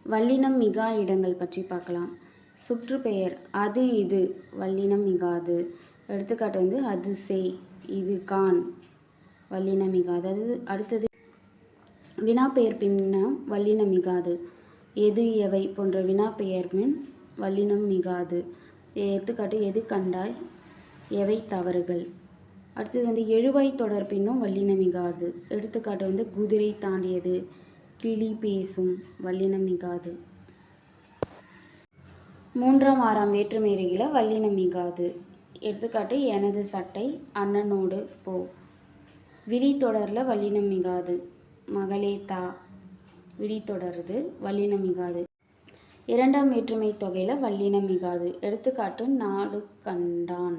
வல்லினம் மிகா இடங்கள் பற்றி பார்க்கலாம். சுற்றுப்பெயர் அது இது வல்லினம் மிகாது. எடுத்துக்காட்டு வந்து அது செய், இது கான் வல்லினம் மிகாது. அடுத்தது வினாப்பெயர் பின்னம் வல்லினம் மிகாது. எது எவை போன்ற வினாப்பெயர் பின் வல்லினம் மிகாது. எடுத்துக்காட்டு எது கண்டாய், எவை தவறுகள். அடுத்தது வந்து எழுவாய் தொடர் பின்னும் வல்லினம் மிகாது. எடுத்துக்காட்டு வந்து குதிரை தாண்டியது, கிளி பேசும் வல்லினம் மிகாது. 3ஆம் 6ஆம் வேற்றுமையில வல்லினம் மிகாது. எடுத்துக்காட்டு எனது சட்டை அண்ணனோடு போ. விழித்தொடரில் வல்லினம் மிகாது. மகளே தா விழித்தொடருது வல்லினம் மிகாது. 2ஆம் வேற்றுமை தொகையில் வல்லினம் மிகாது. எடுத்துக்காட்டு நாடு கண்டான்,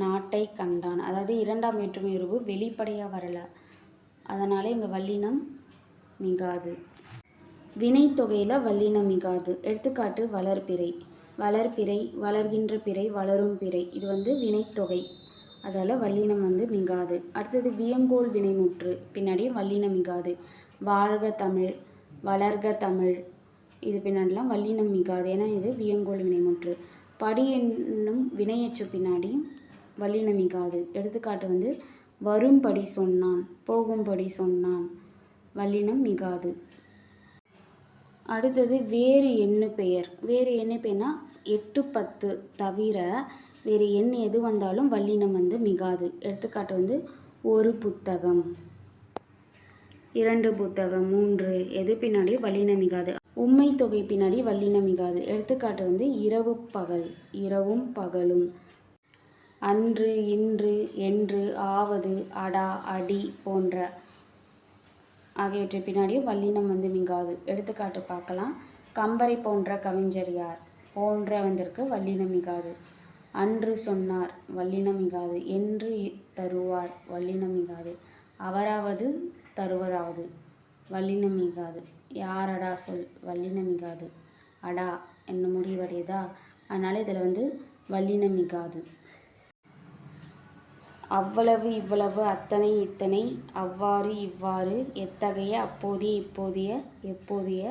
நாட்டை கண்டான். அதாவது 2ஆம் வேற்றுமை உருவு வெளிப்படையாக வரல, அதனால் இங்கே வல்லினம் மிகாது. வினை தொகையில் வல்லினம் மிகாது. எடுத்துக்காட்டு வளர்பிறை, வளர்பிறை, வளர்கின்ற பிறை, வளரும் பிறை. இது வந்து வினைத்தொகை, அதால் வல்லினம் வந்து மிகாது. அடுத்தது வியங்கோல் வினைமுற்று பின்னாடி வல்லினம் மிகாது. வாழ்க தமிழ், வளர்க தமிழ், இது பின்னாடிலாம் வல்லினம் மிகாது, ஏன்னா இது வியங்கோல் வினைமுற்று. படி என்னும் வினையச்சு பின்னாடி வல்லினம் மிகாது. எடுத்துக்காட்டு வந்து வரும்படி சொன்னான், போகும்படி சொன்னான் வல்லினம் மிகாது. அடுத்தது வேறு எண்ணு பெயர். வேறு எண்ணு பெயர்னா 8 10 தவிர வேறு எண் எது வந்தாலும் வல்லினம் வந்து மிகாது. எடுத்துக்காட்டு வந்து ஒரு புத்தகம், 2 புத்தகம், 3 எது பின்னாடி வல்லினம் மிகாது. உம்மை தொகை பின்னாடி வல்லினம் மிகாது. எடுத்துக்காட்டு வந்து இரவு பகல், இரவும் பகலும். அன்று, இன்று, என்று, ஆவது, அடா, அடி போன்ற ஆகியவற்றை பின்னாடியும் வல்லினம் வந்து மிகாது. எடுத்துக்காட்டு பார்க்கலாம். கம்பரை போன்ற கவிஞர் யார், போன்ற வந்திருக்கு வல்லினம் மிகாது. அன்று சொன்னார் வல்லினம் மிகாது. என்று தருவார் வல்லினம் மிகாது. அவராவது தருவதாவது வல்லினம் மிகாது. யாரடா சொல் வல்லினம் மிகாது. அடா என்ன முடிவடையுதா, அதனால் இதில் வந்து வல்லினம் மிகாது. அவ்வளவு இவ்வளவு அத்தனை இத்தனை அவ்வாறு இவ்வாறு எத்தகைய அப்போதைய இப்போதைய எப்போதைய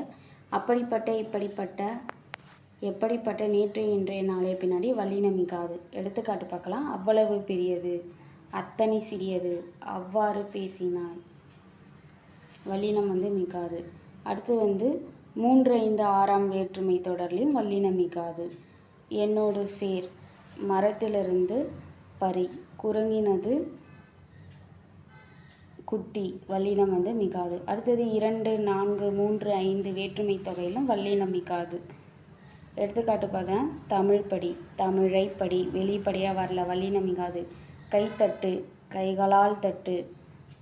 அப்படிப்பட்ட இப்படிப்பட்ட எப்படிப்பட்ட நேற்றைய இன்றைய நாளைய பின்னாடி வல்லினம் மிகாது. எடுத்துக்காட்டு பார்க்கலாம். அவ்வளவு பெரியது, அத்தனை சிறியது, அவ்வாறு பேசினாய் வல்லினம் வந்து மிகாது. அடுத்து வந்து 3 5 6ஆம் வேற்றுமை தொடர்லையும் வல்லினம் மிகாது. என்னோடு சேர், மரத்திலிருந்து பறி, குரங்கினது குட்டி வல்லினம் வந்து மிகாது. அடுத்தது 2 4 3 5 வேற்றுமை தொகையிலும் வல்லினம் மிகாது. எடுத்துக்காட்டு பார்த்தா தமிழ் படி, தமிழை படி வெளிப்படையாக வரல வல்லினம் மிகாது. கைத்தட்டு, கைகளால் தட்டு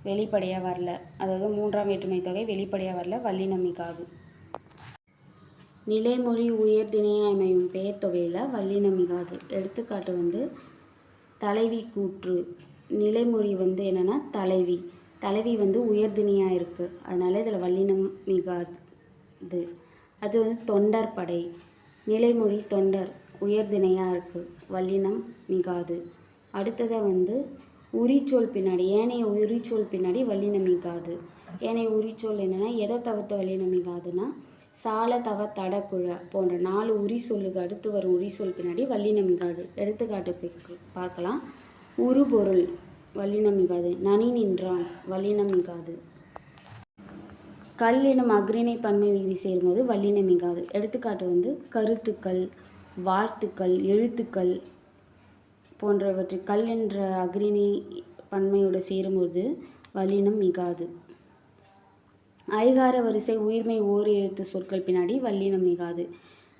வெளிப்படையாக வரல, அதாவது 3ஆம் வேற்றுமை தொகை வெளிப்படையாக வரல வல்லினம் மிகாது. நிலைமொழி உயர்திணையாக அமையும் பெயர் தொகையில் வல்லினம் மிகாது. எடுத்துக்காட்டு வந்து தலைவி கூற்று. நிலைமொழி வந்து என்னென்னா தலைவி, தலைவி வந்து உயர்திணையாக இருக்குது, அதனால் இதில் வல்லினம் மிகாது. அது வந்து தொண்டர் படை, நிலைமொழி தொண்டர் உயர்திணையாக இருக்குது, வல்லினம் மிகாது. அடுத்ததாக வந்து உரிச்சொல் பின்னாடி, ஏனைய உரிச்சொல் பின்னாடி வல்லினம் மிகாது. ஏனைய உரிச்சொல் என்னென்னா எதை தவிர்த்த வல்லினம் மிகாதுன்னா சால தவ தட குழ போன்ற 4 உரி சொல்லுக்கு அடுத்து வரும் உரி சொல் பின்னாடி வல்லினம் மிகாது. எடுத்துக்காட்டு பார்க்கலாம். உருபொருள் வல்லினம் மிகாது. நனி நின்றான் வல்லினம் மிகாது. கல் எனும் அஃறிணை பன்மை விகுதி சேரும்போது வல்லினம் மிகாது. எடுத்துக்காட்டு வந்து கருத்துக்கள், வாழ்த்துக்கள், எழுத்துக்கள் போன்றவற்றை கல் என்ற அஃறிணை பன்மையோடு சேரும்போது வல்லினம் மிகாது. ஐகார வரிசை உயிர்மை ஓர் எழுத்து சொற்கள் பின்னாடி வல்லினம் மிகாது.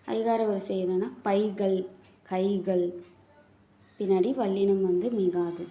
ஐகார வரிசை என்னென்னா பைகள், கைகள் பின்னாடி வல்லினம் வந்து மிகாது.